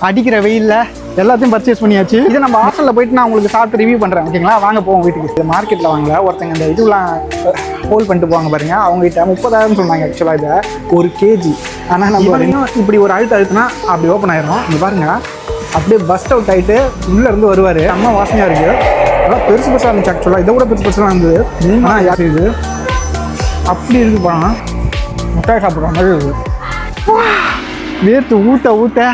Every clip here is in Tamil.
அடிக்கிற வெயில்ல எல்லாத்தையும் பர்ச்சேஸ் பண்ணியாச்சு. இது நம்ம ஹாஸ்டலில் போயிட்டு நான் உங்களுக்கு சாப்பிட்டு ரிவ்யூ பண்ணுறேன். ஓகேங்களா, வாங்க போவோம் வீட்டுக்கு. இது மார்க்கெட்டில் வாங்கல, ஒருத்தங்க இந்த இதுலாம் ஹோல்ட் பண்ணிட்டு போவாங்க பாருங்க, அவங்ககிட்ட 30,000 சொன்னாங்க ஆக்சுவலாக இதை ஒரு கேஜி. ஆனால் நம்ம இப்படி ஒரு அழுத்துனா அப்படி ஓப்பன் ஆயிரும். இங்கே பாருங்க, அப்படியே பஸ்ட் அவுட் ஆகிட்டு உள்ளேருந்து வருவார். அம்மா வாசனையாக இருக்குது. அதெல்லாம் பெருசு பெருசாக இருந்துச்சு ஆக்சுவலாக, இதை விட பெருசு பெருசாக இருந்தது. ஆனால் யார் இது அப்படி இருக்கு பாருங்க, முட்டாய் சாப்பிட்ற மாதிரி இருக்குது. வேர்த்து ஊற்ற ஊற்ற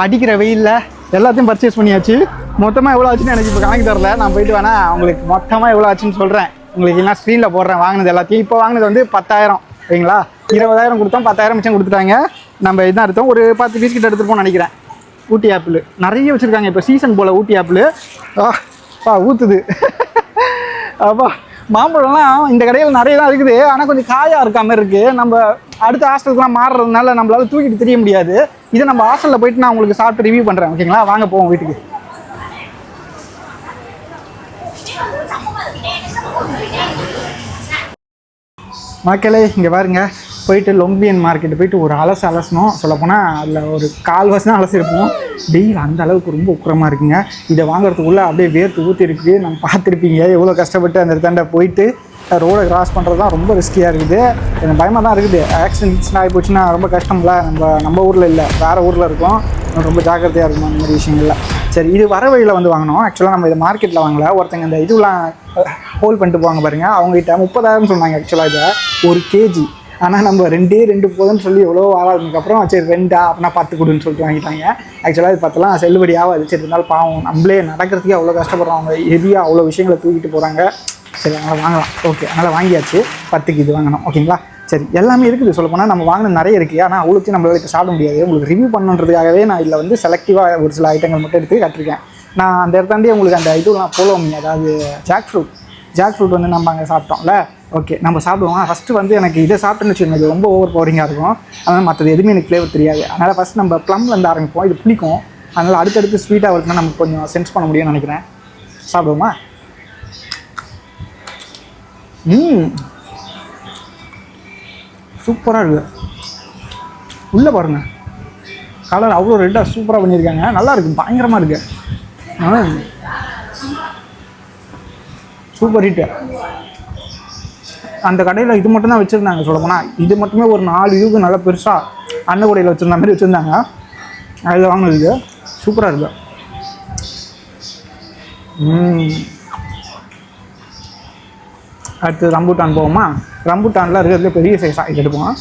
அடிக்கிற வெயிலில் எல்லாத்தையும் பர்ச்சேஸ் பண்ணியாச்சு. மொத்தமாக எவ்வளோ ஆச்சுன்னு எனக்கு இப்போ கணக்கு தரல. நான் போயிட்டு வேணா உங்களுக்கு மொத்தமாக எவ்வளோ ஆச்சுன்னு சொல்கிறேன். உங்களுக்கு எல்லாம் ஸ்க்ரீனில் போடுறேன் வாங்கினது எல்லாத்தையும். இப்போ வாங்கினது வந்து 10,000 ஓகேங்களா. 20,000 கொடுத்தோம், 10,000 மிச்சம் கொடுத்துட்டாங்க. நம்ம இதான் எடுத்தோம், ஒரு 10 பீஸ் கிட்ட எடுத்துருப்போம்னு நினைக்கிறேன். ஊட்டி ஆப்பிள் நிறைய வச்சுருக்காங்க, இப்போ சீசன் போல் ஊட்டி ஆப்பிள். ஊற்றுது அப்பா. மாம்பழம்லாம் இந்த கடையில் நிறைய தான் இருக்குது, ஆனால் கொஞ்சம் காயாக இருக்க மாதிரி இருக்குது. நம்ம அடுத்த ஹாஸ்டலுக்குலாம் மாறுறதுனால நம்மளால தூக்கிட்டு தெரிய முடியாது. இதை நம்ம ஹாஸ்டலில் போயிட்டு நான் உங்களுக்கு சாப்பிட்டு ரிவ்யூ பண்ணுறேன். ஓகேங்களா, வாங்க போவோம் வீட்டுக்கு. மக்களே இங்கே பாருங்க, போயிட்டு லொம்பியன் மார்க்கெட்டு போயிட்டு ஒரு அலசணும். சொல்லப்போனால் அதில் ஒரு 1/4 தான் அலசிருப்போம். வெயில் அந்த அளவுக்கு ரொம்ப உக்கிரமாக இருக்குங்க. இதை வாங்குறதுக்குள்ளே அப்படியே வேர்த்து ஊற்றி இருக்குது. நம்ம பார்த்துருப்பீங்க எவ்வளோ கஷ்டப்பட்டு அந்த இடத்தாண்ட போயிட்டு ரோடை கிராஸ் பண்ணுறது தான் ரொம்ப ரிஸ்கியாக இருக்குது. எனக்கு பயமாக தான் இருக்குது. ஆக்சிடென்ட்ஸ் ஆகி போச்சுன்னா ரொம்ப கஷ்டம்ல. நம்ம ஊரில் இல்லை, வேறு ஊரில் இருக்கோம். ரொம்ப ஜாக்கிரதையாக இருக்கும் அந்த மாதிரி விஷயங்கள்லாம். சரி, இது வர வழியில் வந்து வாங்கினோம். ஆக்சுவலாக நம்ம இதை மார்க்கெட்டில் வாங்கலை, ஒருத்தங்க இந்த இதுலாம் ஹோல்ட் பண்ணிட்டு போவாங்க பாருங்கள், அவங்ககிட்ட 30,000 சொன்னாங்க ஆக்சுவலாக இதை ஒரு கேஜி. ஆனால் நம்ம 2 போதுன்னு சொல்லி எவ்வளோ ஆளாதுக்கப்புறம் சரி 2 அப்படின்னா 10 கொடுன்னு சொல்லிட்டு வாங்கிட்டாங்க. ஆக்சுவலாக இது 10லாம் செல்லுபடி ஆகாது. சரி, இருந்தாலும் பாவம், நம்மளே நடக்கிறதுக்கே அவ்வளோ கஷ்டப்படுறவங்க, ஹெவியாக அவ்வளோ விஷயங்களை தூக்கிட்டு போகிறாங்க. சரி, அதனால் வாங்கலாம். ஓகே, அதனால் வாங்கியாச்சு. 10க்கு இது வாங்கணும். ஓகேங்களா, சரி, எல்லாமே இருக்குது. சொல்லப்போனால் நம்ம வாங்கின நிறைய இருக்குது, ஆனால் அவ்வளோத்தையும் நம்மளால் இப்போ சாப்பிட முடியாது. உங்களுக்கு ரிவ்யூ பண்ணுன்றதுக்காகவே நான் இதில் வந்து செலக்டிவாக ஒரு சில ஐட்டங்கள் மட்டும் எடுத்து கட்டிருக்கேன். நான் அந்த இடத்தாண்டே உங்களுக்கு அந்த இதுலாம் போலோமி, அதாவது ஜாக் ஃப்ரூட் வந்து நம்ம அங்கே சாப்பிட்டோம்ல. ஓகே, நம்ம சாப்பிடுவோம். ஃபஸ்ட்டு வந்து எனக்கு இதை சாப்பிட்டுன்னு வச்சுக்கோங்க, இது ரொம்ப ஓவர் பவரிங்காக இருக்கும். அதனால் மற்றது எதுவுமே எனக்கு ஃப்ளேவர் தெரியாது. அதனால் ஃபஸ்ட் நம்ம ப்ளம்லேருந்து ஆரம்பிப்போம். இது பிடிக்கும், அதனால் அடுத்தடுத்து ஸ்வீட்டாக இருக்குன்னா நமக்கு கொஞ்சம் சென்ஸ் பண்ண முடியும்னு நினைக்கிறேன். சாப்பிடுவோமா? சூப்பராக இருக்குது. உள்ளே பாருங்கள், கலர் அவ்வளோ ரெட்டாக சூப்பராக பண்ணியிருக்காங்க. நல்லா இருக்குது, பயங்கரமாக இருக்குது. Super hit. அந்த கடையில் இது மட்டும் தான் வச்சுருந்தாங்க. சொல்லப்போனால் இது மட்டுமே ஒரு 4 இதுக்கு நல்லா பெருசாக அன்னக்கூடையில் வச்சுருந்த மாதிரி வச்சுருந்தாங்க. அதில் வாங்கினதுக்கு சூப்பராக இருக்குது. அடுத்து ரம்பூட்டான் போவோமா? ரம்பூட்டானில் இருக்கிறதுல பெரிய சைஸாக இது எடுப்போம்.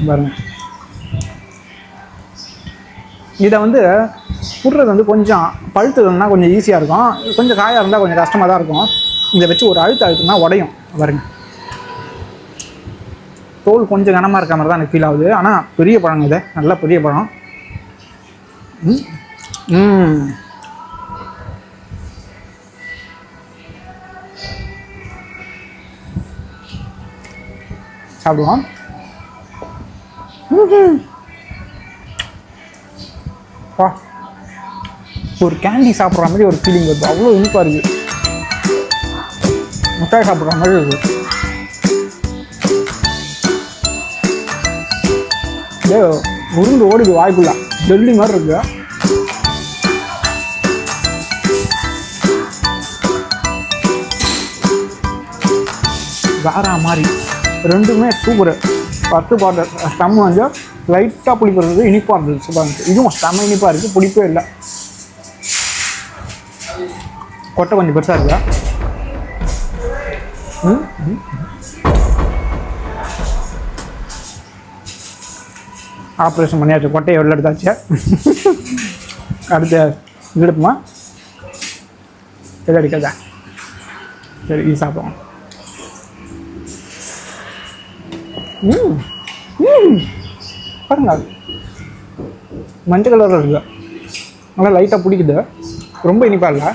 பாருங்க, இதை வந்து புடுறது வந்து கொஞ்சம் பழுத்ததுன்னா கொஞ்சம் ஈஸியாக இருக்கும், கொஞ்சம் காயாக இருந்தால் கொஞ்சம் கஷ்டமாக தான் இருக்கும். இதை வச்சு ஒரு அழுத்துனா உடையும். பாருங்க, தோல் கொஞ்சம் கனமாக இருக்க மாதிரி தான் எனக்கு ஃபீல் ஆகுது. ஆனால் பெரிய பழங்க, இது நல்ல பெரிய பழம். சாப்பிடுவோம். ஒரு கேண்டி சாப்பிட்ற மாதிரி ஒரு ஃபீலிங் வருது. அவ்வளோ இனிப்பாக இருக்குது, முட்டாய் சாப்பிட்ற மாதிரி இருக்குது. உருண்டு ஓடுது வாய்க்குள்ள, ஜெல்லி மாதிரி இருக்கு. வேற மாதிரி ரெண்டுமே சூப்பரு. 10 பாட்டில் ஸ்டம் வந்து லைட்டாக புளிப்பு இருந்தது, இனிப்பாக இருந்தது, சூப்பராக இருந்துச்சு. இதுவும் செம்ம இனிப்பாக இருக்குது, புளிப்பே இல்லை. கொட்டை கொஞ்சம் பெருசாக இருக்கா? ஆப்ரேஷன் பண்ணியாச்சு, கொட்டையை வெளில எடுத்தாச்சு. அடுத்த இது எடுப்புமா? எது அடிக்காதா? சரி, இது சாப்பிடுவோம். பாருங்க, மஞ்சள் கலரில் இருக்குது, நல்லா லைட்டாக பிடிக்குது, ரொம்ப இனிப்பாக இல்லை,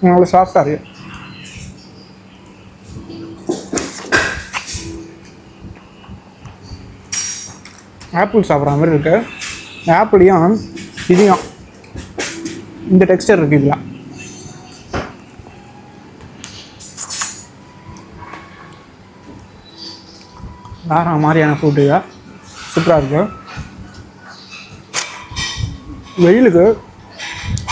நல்லா சாஃப்டாக இருக்குது. ஆப்பிள் சாப்பிட்ற மாதிரி இருக்குது. ஆப்பிளையும் இதையும் இந்த டெக்ஸ்டர் இருக்குது. இதில் வேறு மாதிரியான ஃப்ரூட்டு, சூப்பராக இருக்குது. வெயிலுக்கு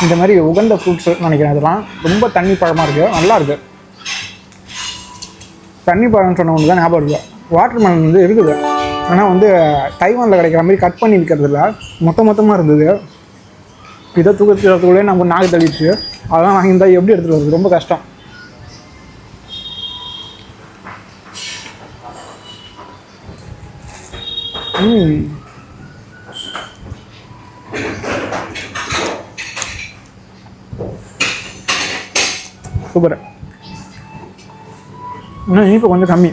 இந்த மாதிரி உகந்த ஃப்ரூட்ஸ் நினைக்கிறேன். அதெல்லாம் ரொம்ப தண்ணி பழமாக இருக்குது, நல்லா இருக்குது. தண்ணி பழம்னு சொன்ன ஒன்று தான் ஞாபகம் இருக்குது. வாட்டர் மெலன் வந்து இருக்குது, ஆனால் வந்து தைவானில் கிடைக்கிற மாதிரி கட் பண்ணி விற்கிறதில்ல, மொத்தமாக இருந்தது. இதை தூக்கத்துக்குள்ளே நம்ம நாக்கு தள்ளிடுச்சு. அதெல்லாம் வாங்கியிருந்தால் எப்படி எடுத்துகிட்டு வருது, ரொம்ப கஷ்டம். சூப்பர். இன்னும் இனிப்பு கொஞ்சம் கம்மி.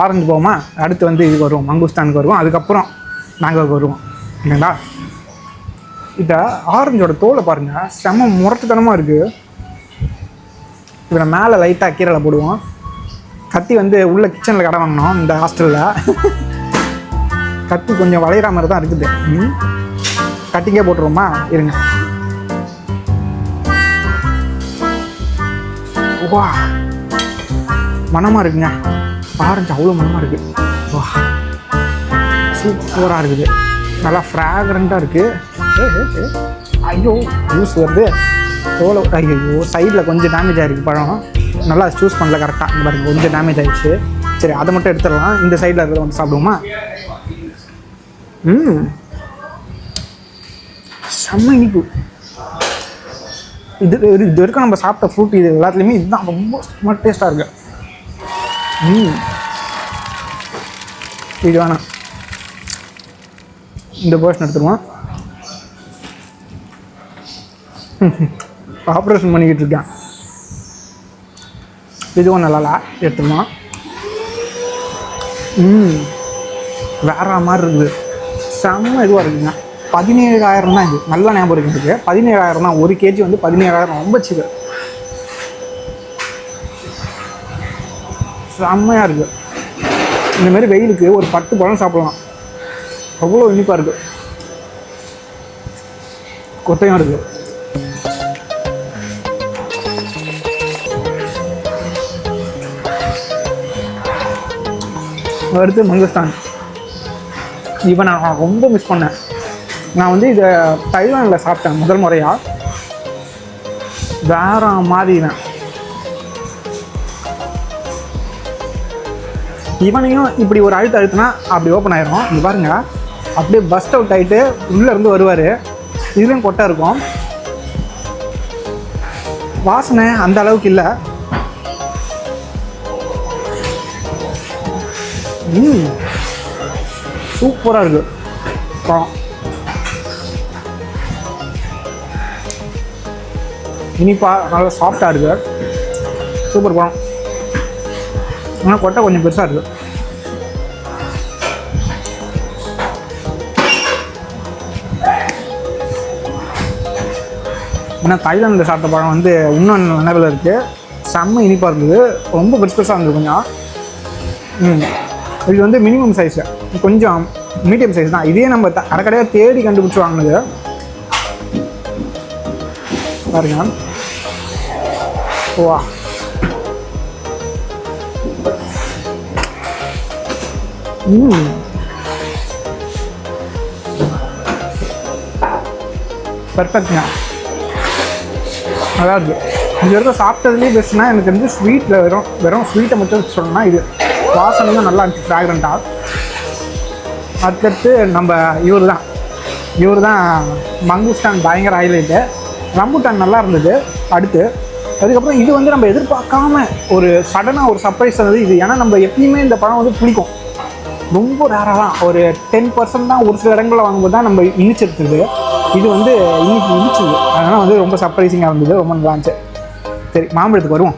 ஆரஞ்சு போவோமா, அடுத்து வந்து இதுக்கு வருவோம், மங்குஸ்தானுக்கு வருவோம், அதுக்கப்புறம் மேங்கோவுக்கு வருவோம். இல்லைங்களா? இதை ஆரஞ்சோட தோலை பாருங்கள், செம முரட்டுத்தனமாக இருக்குது. இதில் மேலே லைட்டாக கீரைல போடுவோம். கத்தி வந்து உள்ள கிச்சனில் கடை வாங்கினோம் இந்த ஹாஸ்டலில். கத்தி கொஞ்சம் வளையிற மாதிரி தான் இருக்குது. கட்டிங்கே போட்டுருவோமா, இருங்க. வா, மனமாக இருக்குங்க. ஆரஞ்சு அவ்வளோ மனமாக இருக்குது. வா, சூப்பராக இருக்குது, நல்லா ஃப்ராக்ரண்ட்டாக இருக்குது. ஐயோ ஜூஸ் வருது தோலை. ஐயோ சைடில் கொஞ்சம் டேமேஜ் ஆகிருக்கு பழம், நல்லா சூஸ் பண்ணல கரெக்டாக. இந்த பாருங்க கொஞ்சம் டேமேஜ் ஆகிடுச்சு. சரி, அதை மட்டும் எடுத்துடலாம். இந்த சைடில் இருக்கிறத வந்து சாப்பிடுவோமா? செம்ம இனிப்பு. இது வரைக்கும் நம்ம சாப்பிட்ட ஃப்ரூட் இது எல்லாத்துலேயுமே இதுதான் ரொம்ப செம்ம டேஸ்ட்டாக இருக்குது. இது வேணாம், இந்த போர்ஷன் எடுத்துருவோம். ஆப்ரேஷன் பண்ணிக்கிட்டு இருக்கேன். இதுவும் நல்லா எடுத்துருவோம். வேற மாதிரி இருக்குது, செம்ம இதுவாக இருக்குங்க. 17,000 தான் இது, நல்லா ஞாபகம் இருக்குது. 17,000 தான். 1 kg வந்து 17,000, ரொம்ப சீப்பு. செம்மையாக இருக்குது. இந்தமாரி வெயிலுக்கு ஒரு 10 பழம் சாப்பிடலாம், அவ்வளோ இனிப்பாக இருக்குது. கொட்டையும் இருக்குது. அடுத்து மங்குஸ்தான். இப்போ நான் ரொம்ப மிஸ் பண்ணேன். நான் வந்து இதை தைவானில் சாப்பிட்டேன் முதல் முறையாக. வேற மாதிரி தான். இவனையும் இப்படி ஒரு அழுத்துனா அப்படி ஓப்பன் ஆயிரும். இங்கே பாருங்க, அப்படியே பஸ்ட் அவுட் ஆகிட்டு உள்ளேருந்து வருவார். இதுலேயும் கொட்டை இருக்கும். வாசனை அந்த அளவுக்கு இல்லை. சூப்பராக இருக்குது பழம். இனிப்பாக நல்லா சாஃப்டாக இருக்குது. சூப்பர் பழம். ஆனால் கொட்டை கொஞ்சம் பெருசாக இருக்குது. ஏன்னா தாய்லாந்தில் சாப்பிட்ட பழம் வந்து இன்னும் நினைவில் இருக்குது. செம்ம இனிப்பாக இருந்தது, ரொம்ப பெருசாக இருந்தது கொஞ்சம். இது வந்து மினிமம் சைஸு, கொஞ்சம் மீடியம் சைஸ் தான். இதே நம்ம கடைக்கடையாக தேடி கண்டுபிடிச்சி வாங்கினது பாருங்க. வா, பர்ஃபெக்ட்ங்க. அதாவது இது வரைக்கும் சாப்பிட்டதுலேயே பெஸ்ட்னா எனக்கு வந்து ஸ்வீட்டில் வெறும் ஸ்வீட்டை மட்டும் சொன்னோம்னா இது வாசனையும் நல்லா இருந்துச்சு, ஃப்ராக்ரண்ட்டாக. அடுத்தடுத்து நம்ம இவர் தான் மங்குஸ்தான் பயங்கர ஹைலைட்டு. ரம்புட்டான் நல்லா இருந்தது. அதுக்கப்புறம் இது வந்து நம்ம எதிர்பார்க்காம ஒரு சடனாக ஒரு சர்ப்ரைஸ் இருந்தது இது. ஏன்னா நம்ம எப்பயுமே இந்த பழம் வந்து பிடிக்கும், ரொம்ப ரேராக தான், ஒரு 10% தான் ஒரு சில இடங்களில் வாங்கும்போது தான் நம்ம இனிச்சிருக்குது. இது வந்து இனிச்சுது, அதனால் வந்து ரொம்ப சர்ப்ரைசிங்காக இருந்தது, ரொம்ப நல்லா இருந்துச்சு. சரி, மாம்பழத்துக்கு வருவோம்.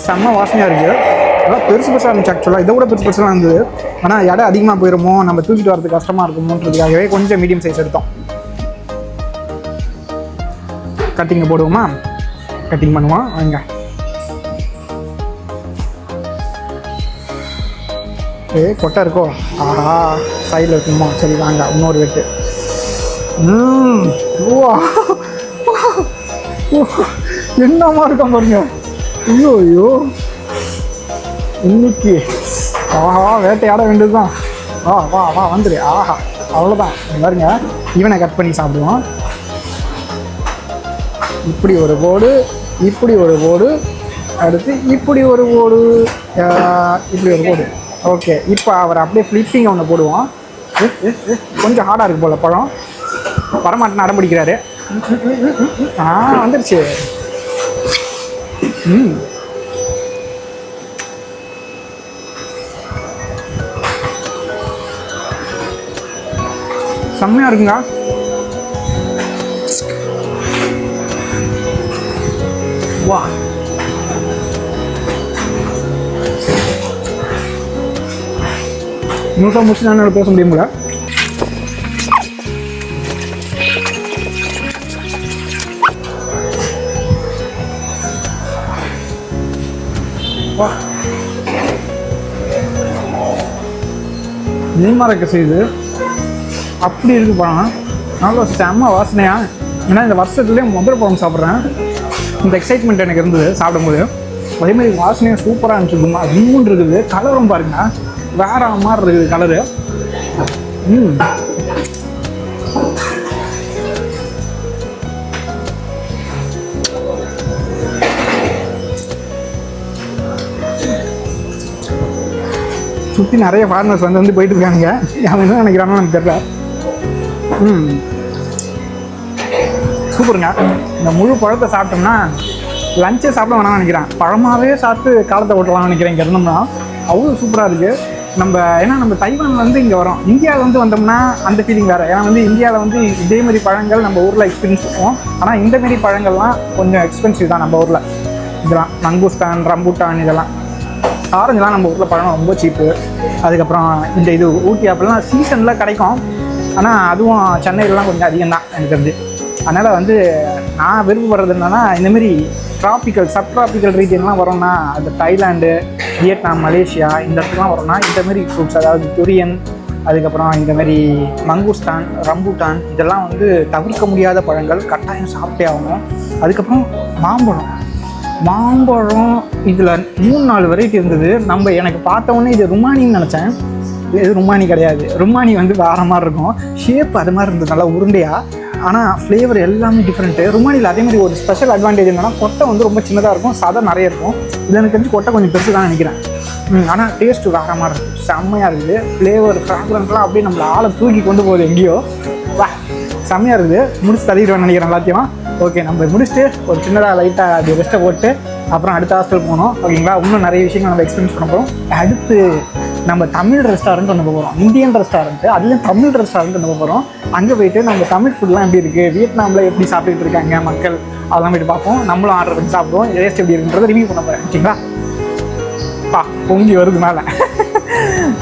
செம்ம வாசனையாக இருக்குது. அதெல்லாம் பெருசாக இருந்துச்சு. ஆக்சுவலாக இதை கூட பெருசாக இருந்தது. ஆனால் எடை அதிகமாக போயிடுமோ, நம்ம தூக்கிட்டு வரதுக்கு கஷ்டமாக இருக்குமோன்றதுக்காகவே கொஞ்சம் மீடியம் சைஸ் எடுத்தோம். கட்டிங்க போடுவோமா? கட்டிங் பண்ணுவோம் வாங்க. கொட்டை இருக்கோ? ஆஹா, சைடில் இருக்கணுமா? சரி வாங்க, இன்னொரு வெட்டு. என்னமா இருக்கா பாருங்க. ஐயோ இன்னைக்கு ஆஹா வேட்டையாட வேண்டியதுதான். வா வா வா வந்துடு. ஆஹா, அவ்வளோதான். பாருங்க, இவனை கட் பண்ணி சாப்பிடுவோம். இப்படி ஒரு போடு, இப்படி ஒரு போடு, அடுத்து இப்படி ஒரு போடு, இப்படி ஒரு போடு. ஓகே, இப்போ அவர் அப்படியே ஃப்ளிப்பிங் ஒன்று போடுவோம். கொஞ்சம் ஹார்டாக இருக்குது போல் பழம். வரமாட்டேன்னு அடம் பிடிக்கிறாரு. வந்துருச்சு. செம்மையாக இருக்குங்க. வா, முழுக்க முடிச்சு நான் பேச முடியுங்களா? வா, நெய்மரக்க செய்து அப்படி இருக்கு பழம். நல்லா செம்ம வாசனையா. ஏன்னா இந்த வருஷத்துலேயே முதல் பழம் சாப்பிட்றேன். இந்த எக்ஸைட்மெண்ட் எனக்கு இருந்தது சாப்பிடும்போது. அதேமாதிரி வாசனையாக சூப்பராக இருந்துச்சுமா. இன்னும் இருக்குது. கலரும் பாருங்க, வேற மாதிரி இருக்குது கலரு. சுற்றி நிறைய ஃபாரினர்ஸ் வந்து போயிட்டு இருக்காங்க. அவன் என்ன நினைக்கிறான்னு எனக்கு தெரியல. சூப்பருங்க. இந்த முழு பழத்தை சாப்பிட்டோம்னா லஞ்சே சாப்பிட வேணாம்னு நினைக்கிறேன். பழமாகவே சாப்பிட்டு காலத்தை ஓட்டலாம்னு நினைக்கிறேன். இங்கே இருந்தோம்னா அவ்வளோ சூப்பராக இருக்குது. ஏன்னா நம்ம தைவான் வந்து இங்கே வரோம். இந்தியாவில் வந்தோம்னா அந்த ஃபீலிங் வேறு. ஏன்னா இந்தியாவில் இதேமாரி பழங்கள் நம்ம ஊரில் எக்ஸ்பீரியன்ஸ் பண்ணுவோம். ஆனால் இந்தமாரி பழங்கள்லாம் கொஞ்சம் எக்ஸ்பென்சிவ் தான் நம்ம ஊரில். இதெல்லாம் மங்குஸ்தான், ரம்பூட்டான், இதெல்லாம் ஆரஞ்சுலாம் நம்ம ஊரில் பழம் ரொம்ப சீப்பு. அதுக்கப்புறம் இந்த இது ஊட்டி ஆப்பிள்லாம் சீசனில் கிடைக்கும். ஆனால் அதுவும் சென்னையிலலாம் கொஞ்சம் அதிகம் தான் எனக்கு தெரிஞ்சு. அதனால் நான் விருப்பப்படுறது என்னென்னா, இந்தமாரி ட்ராபிக்கல் சப்ட்ராபிக்கல் ரீஜன்லாம் வரோம்னா, அந்த தாய்லாண்டு, வியட்நாம், மலேசியா இந்த இடத்துக்குலாம் வரோம்னா இந்தமாரி ஃப்ரூட்ஸ், அதாவது துரியன், அதுக்கப்புறம் இந்தமாரி மங்குஸ்தான், ரம்பூட்டான், இதெல்லாம் தவிர்க்க முடியாத பழங்கள். கட்டாயம் சாப்பிட்டே ஆகணும். அதுக்கப்புறம் மாம்பழம் இதில் 3-4 வெரைட்டி இருந்தது. எனக்கு பார்த்தோன்னே இது ருமானின்னு நினச்சேன். இது ருமானி கிடையாது. ருமானி வேறு மாதிரி இருக்கும். ஷேப் அது மாதிரி இருந்தது, நல்லா உருண்டையாக. ஆனால் ஃப்ளேவர் எல்லாமே டிஃப்ரெண்ட்டு. ருமானியில் அதேமாதிரி ஒரு ஸ்பெஷல் அட்வான்டேஜ் என்னென்னா, கொட்டை ரொம்ப சின்னதாக இருக்கும், சதை நிறைய இருக்கும். இதில் எனக்கு தெரிஞ்சு கொட்டை கொஞ்சம் பெருசு தான் நினைக்கிறேன். ஆனால் டேஸ்ட்டு வேறு மாதிரி இருக்குது. செம்மையாக இருக்குது. ஃப்ளேவர் ஃப்ராக்ரன்ஸ்லாம் அப்படியே நம்மளை ஆளை தூக்கி கொண்டு போகுது எங்கேயோ. வா, செம்மையாக இருக்குது. முடிச்சு தள்ளிடுவேன்னு நினைக்கிறேன் எல்லாத்தையும். ஓகே, நம்ம முடிச்சுட்டு ஒரு சின்னதாக லைட்டாக அது ரெஸ்ட்டை போட்டு அப்புறம் அடுத்த ஹாஸ்டல் போகணும். ஓகேங்களா? இன்னும் நிறைய விஷயங்கள் நம்ம எக்ஸ்பீரியன்ஸ் பண்ண போகிறோம். அடுத்து நம்ம தமிழ் ரெஸ்டாரண்ட் ஒன்று போகிறோம். இந்தியன் ரெஸ்டாரண்ட்டு, அதுலேயும் தமிழ் ரெஸ்டாரண்ட் ஒன்று போகிறோம். அங்கே போய்ட்டு நம்ம தமிழ் ஃபுட்லாம் எப்படி இருக்குது, வியட்நாமில் எப்படி சாப்பிட்டுட்டு இருக்காங்க மக்கள், அதெல்லாம் போய்ட்டு பார்ப்போம். நம்மளும் ஆர்டர் பண்ணி சாப்பிடுவோம். டேஸ்ட் எப்படி இருக்குன்றதை ரிவ்யூ பண்ண போகிறேன். ஓகேங்களா? பொங்கி வருது மேலே.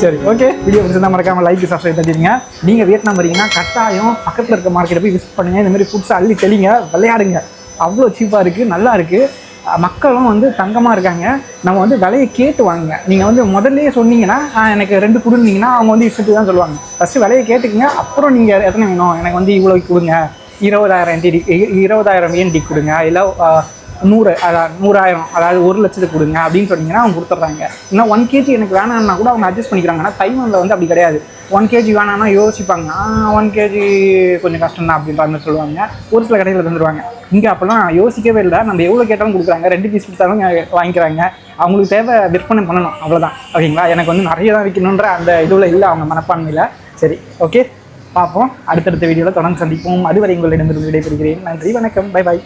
சரி, ஓகே. வீடியோ பிடிச்சிருந்தா மறக்காமல் லைக், சப்ஸ்கிரைப் பண்ணிடுங்க. நீங்கள் வியட்நாம் வரீங்கன்னா கட்டாயம் பக்கத்தில் இருக்க மார்க்கெட்டை போய் விசிட் பண்ணுங்கள். இந்தமாதிரி ஃபுட்ஸை அள்ளி தெளிங்க, விளையாடுங்க. அவ்வளோ சீப்பாக இருக்குது, நல்லா இருக்குது. மக்களும் தங்கமாக இருக்காங்க. நம்ம விலையை கேட்டு வாங்குங்க. நீங்கள் முதல்லையே சொன்னீங்கன்னா எனக்கு 2 கொடுன்னீங்கன்னா அவங்க இஷ்டத்துக்கு தான் சொல்லுவாங்க. ஃபஸ்ட்டு விலையை கேட்டுக்குங்க. அப்புறம் நீங்கள் எத்தனை வேணும், எனக்கு இவ்வளோக்கு கொடுங்க, 20,000 yen கொடுங்க, இல்லை 100,000 அதாவது 1,00,000 கொடுங்க அப்படின்னு சொன்னீங்கன்னா அவங்க கொடுத்துட்றாங்க. இன்னும் 1 kg எனக்கு வேணான்னா கூட அவங்க அட்ஜஸ்ட் பண்ணிக்கிறாங்க. ஆனால் தைவானில் அப்படி கிடையாது. 1 kg வேணான்னா யோசிப்பாங்க. 1 kg கொஞ்சம் கஷ்டம் தான் அப்படின்ற மாதிரி சொல்லுவாங்க. ஒரு சில கடையில் தந்துடுவாங்க. இங்கே அப்போல்லாம் யோசிக்கவே இல்லை. நம்ம எவ்வளோ கேட்டாலும் கொடுக்குறாங்க. 2 பீஸ் கொடுத்தாலும் வாங்கிக்கிறாங்க. அவங்களுக்கு தேவை விற்பனை பண்ணணும், அவ்வளோதான். ஓகேங்களா? எனக்கு நிறைய தான் விற்கணுன்ற அந்த இதுவில் இல்லை அவங்க மனப்பான்மையில். சரி, ஓகே, பார்ப்போம். அடுத்தடுத்த வீடியோவில் தொடர்ந்து சந்திப்போம். அதுவரை உங்களிடமிருந்து விடைபெறுகிறேன். நன்றி, வணக்கம், பை பாய்.